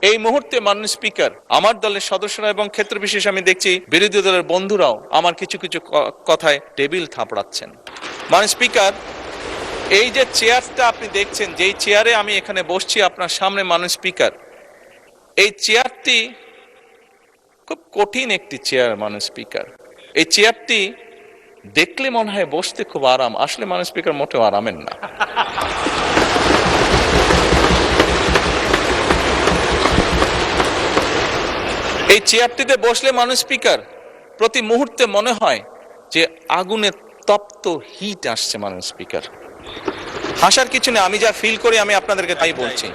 এই মুহূর্তে মাননীয় স্পিকার, আমার দলের সদস্যরা এবং ক্ষেত্র বিশেষ আমি দেখছি বিরোধী দলের বন্ধুরাও আমার কিছু কিছু কথায় টেবিল থাপড়াচ্ছেন। মাননীয় স্পিকার, এই যে চেয়ারটা আপনি দেখছেন, যেই চেয়ারে আমি এখানে বসছি আপনার সামনে মাননীয় স্পিকার, এই চেয়ারটি খুব কঠিন একটি চেয়ার মাননীয় স্পিকার। এই চেয়ারটি দেখলে মনে হয় বসতে খুব আরাম, আসলে মাননীয় স্পিকার মোটেও আরামের না। এই চেয়ারটিতে বসলে মাননীয় স্পিকার প্রতি মুহূর্তে মনে হয় যে আগুনে তপ্ত হিট আসছে মাননীয় স্পিকার। হাসার কিছু নেই, আমি যা ফিল করি আমি আপনাদেরকে তাই বলছি,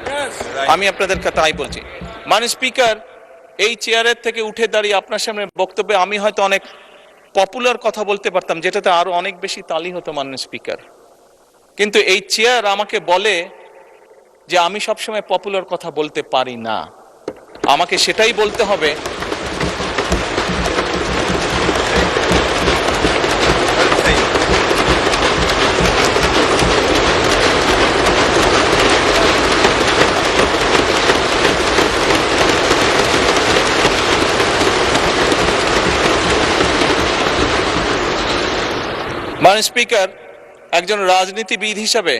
মাননীয় স্পিকার, এই চেয়ারের থেকে উঠে দাঁড়িয়ে আপনার সামনে বক্তব্যে আমি হয়তো অনেক পপুলার কথা বলতে পারতাম, যেটাতে আরো অনেক বেশি তালি হতো মাননীয় স্পিকার, কিন্তু এই চেয়ার আমাকে বলে যে আমি সবসময় পপুলার কথা বলতে পারি না, আমাকে সেটাই বলতে হবে মাননীয় স্পিকার, একজন রাজনীতিবিদ হিসাবে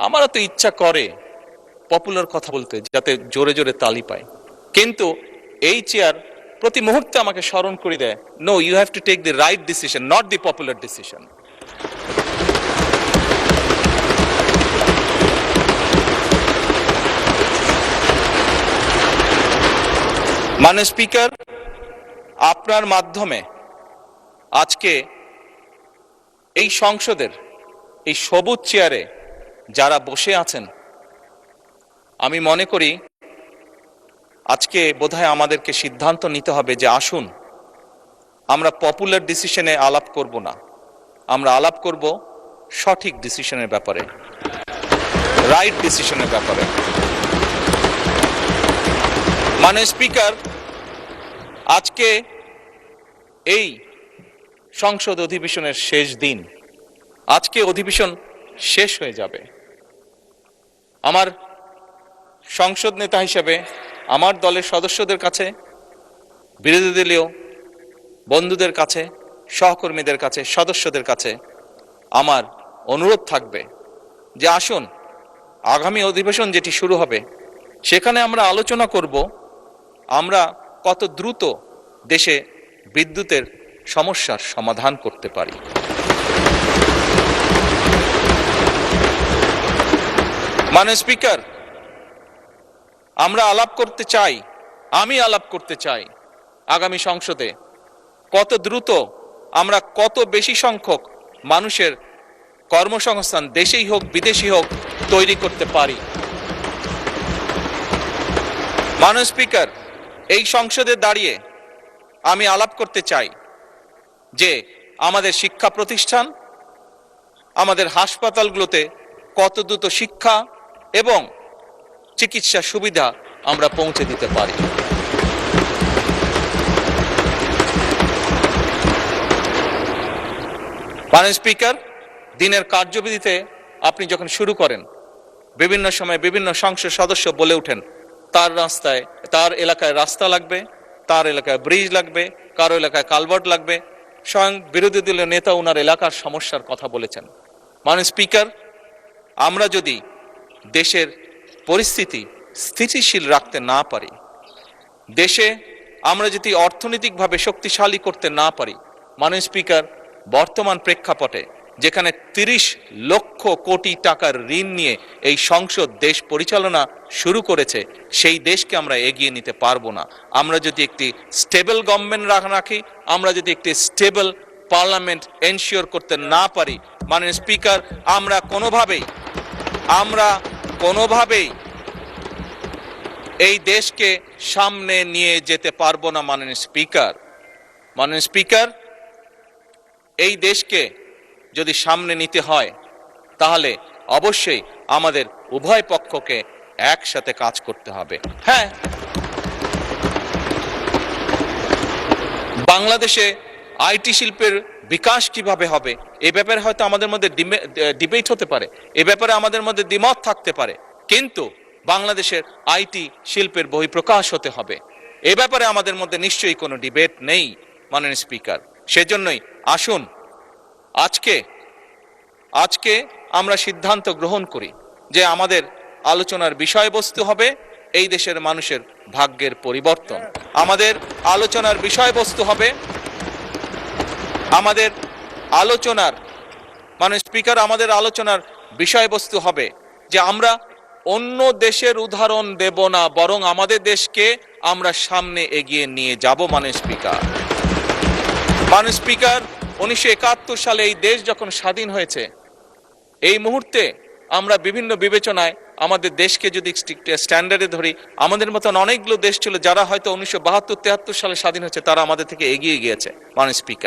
আমারও তো ইচ্ছা করে পপুলার কথা বলতে, যাতে জোরে জোরে তালি পায়, কিন্তু এই চেয়ার প্রতি মুহূর্তে আমাকে স্মরণ করে দেয়, no, you have to take the right decision, not the popular decision. মাননীয় স্পিকার, আপনার মাধ্যমে আজকে এই সংসদের এই সবুজ চেয়ারে যারা বসে আছেন, আমি মনে করি আজকে বোধহয় আমাদেরকে সিদ্ধান্ত নিতে হবে যে আসুন আমরা পপুলার ডিসিশনে আলাপ করব না, আমরা আলাপ করব সঠিক ডিসিশনের ব্যাপারে, রাইট ডিসিশনের ব্যাপারে। মাননীয় স্পিকার, আজকে এই সংসদ অধিবেশনের শেষ দিন, আজকে অধিবেশন শেষ হয়ে যাবে। আমার সংসদ নেতা হিসেবে আমার দলের সদস্যদের কাছে, বিরোধী দলীয় বন্ধুদের কাছে, সহকর্মীদের কাছে, সদস্যদের কাছে আমার অনুরোধ থাকবে যে আসুন আগামী অধিবেশন যেটি শুরু হবে সেখানে আমরা আলোচনা করব আমরা কত দ্রুত দেশে বিদ্যুতের সমস্যার সমাধান করতে পারি। মাননীয় স্পিকার, আমরা আলাপ করতে চাই, আমি আলাপ করতে চাই আগামী সংসদে কত দ্রুত আমরা কত বেশি সংখ্যক মানুষের কর্মসংস্থান, দেশেই হোক বিদেশি হোক, তৈরি করতে পারি। মাননীয় স্পিকার, এই সংসদে দাঁড়িয়ে আমি আলাপ করতে চাই যে আমাদের শিক্ষা প্রতিষ্ঠান, আমাদের হাসপাতালগুলোতে কত দ্রুত শিক্ষা এবং চিকিৎসা সুবিধা আমরা পৌঁছে দিতে পারি। মাননীয় স্পিকার, দিনের কার্যবিধিতে আপনি যখন শুরু করেন, বিভিন্ন সময় বিভিন্ন সংসদ সদস্য বলে ওঠেন তার এলাকায় রাস্তা লাগবে, তার এলাকায় ব্রিজ লাগবে, কারো এলাকায় কালভার্ট লাগবে। স্বয়ং বিরোধী দলীয় নেতা ওনার এলাকার সমস্যার কথা বলেছেন। মাননীয় স্পিকার, আমরা যদি দেশের পরিস্থিতি স্থিতিশীল রাখতে না পারি, দেশে আমরা যদি অর্থনৈতিকভাবে শক্তিশালী করতে না পারি, মাননীয় স্পিকার, বর্তমান প্রেক্ষাপটে যেখানে 30 লক্ষ কোটি টাকার ঋণ নিয়ে এই সংসদ দেশ পরিচালনা শুরু করেছে, সেই দেশকে আমরা এগিয়ে নিতে পারবো না। আমরা যদি একটি স্টেবল গভর্নমেন্ট রাখি, আমরা যদি একটি স্টেবল পার্লামেন্ট এনশিওর করতে না পারি, মাননীয় স্পিকার, আমরা কোনোভাবেই এই দেশকে সামনে নিয়ে যেতে পারবো না। মাননীয় স্পিকার, এই দেশকে যদি সামনে নিতে হয় তাহলে অবশ্যই আমাদের উভয় পক্ষকে একসাথে কাজ করতে হবে। হ্যাঁ, বাংলাদেশে আইটি শিল্পের বিকাশ কিভাবে হবে এ ব্যাপারে হয়তো আমাদের মধ্যে ডিবেট হতে পারে, এ ব্যাপারে আমাদের মধ্যে দ্বিমত থাকতে পারে, কিন্তু বাংলাদেশের আইটি শিল্পের বহিঃপ্রকাশ হতে হবে। এ ব্যাপারে আমাদের মধ্যে নিশ্চয়ই কোনো ডিবেট নেই মাননীয় স্পিকার। সেজন্যই আসুন আজকে আমরা সিদ্ধান্ত গ্রহণ করি যে আমাদের আলোচনার বিষয়বস্তু হবে এই দেশের মানুষের ভাগ্যের পরিবর্তন। আমাদের আলোচনার বিষয়বস্তু হবে আমাদের আলোচনার মাননীয় স্পিকার আমাদের আলোচনার বিষয়বস্তু হবে যে আমরা অন্য দেশের উদাহরণ দেব না, বরং আমাদের দেশকে আমরা সামনে এগিয়ে নিয়ে যাব। মাননীয় স্পিকার 1971 সালে এই দেশ যখন স্বাধীন হয়েছে, এই মুহূর্তে আমরা বিভিন্ন বিবেচনায় আমাদের দেশকে যদি স্ট্যান্ডার্ডে ধরি, আমাদের মতন অনেকগুলো দেশ ছিল যারা হয়তো 1972-73 সালে স্বাধীন হয়েছে, তারা আমাদের থেকে এগিয়ে গিয়েছে। মাননীয় স্পিকার,